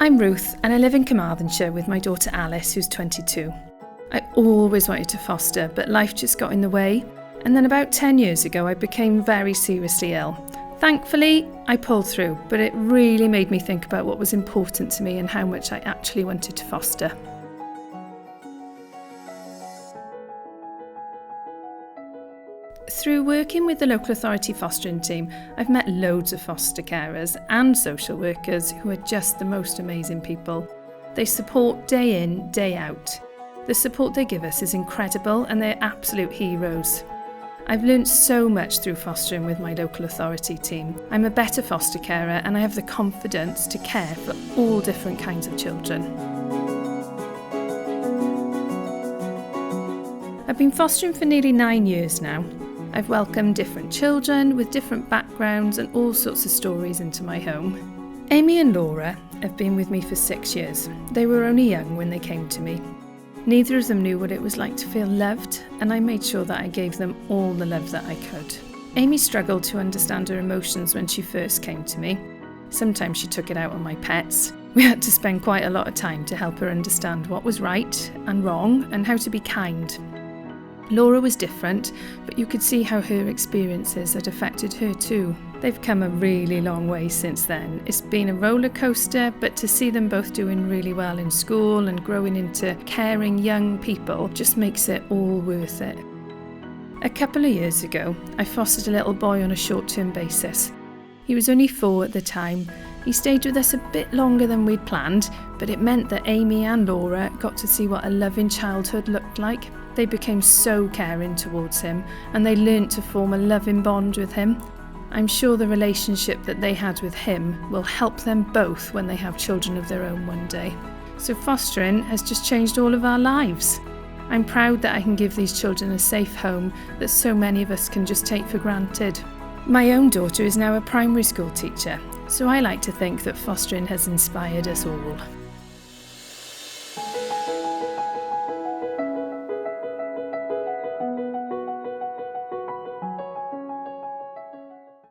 I'm Ruth and I live in Carmarthenshire with my daughter Alice, who's 22. I always wanted to foster, but life just got in the way. And then about 10 years ago, I became very seriously ill. Thankfully, I pulled through, but it really made me think about what was important to me and how much I actually wanted to foster. Through working with the local authority fostering team, I've met loads of foster carers and social workers who are just the most amazing people. They support day in, day out. The support they give us is incredible and they're absolute heroes. I've learnt so much through fostering with my local authority team. I'm a better foster carer and I have the confidence to care for all different kinds of children. I've been fostering for nearly 9 years now. I've welcomed different children with different backgrounds and all sorts of stories into my home. Amy and Laura have been with me for 6 years. They were only young when they came to me. Neither of them knew what it was like to feel loved, and I made sure that I gave them all the love that I could. Amy struggled to understand her emotions when she first came to me. Sometimes she took it out on my pets. We had to spend quite a lot of time to help her understand what was right and wrong and how to be kind. Laura was different, but you could see how her experiences had affected her too. They've come a really long way since then. It's been a roller coaster, but to see them both doing really well in school and growing into caring young people just makes it all worth it. A couple of years ago, I fostered a little boy on a short-term basis. He was only 4 at the time. He stayed with us a bit longer than we'd planned, but it meant that Amy and Laura got to see what a loving childhood looked like. They became so caring towards him and they learnt to form a loving bond with him. I'm sure the relationship that they had with him will help them both when they have children of their own one day. So fostering has just changed all of our lives. I'm proud that I can give these children a safe home that so many of us can just take for granted. My own daughter is now a primary school teacher, so I like to think that fostering has inspired us all.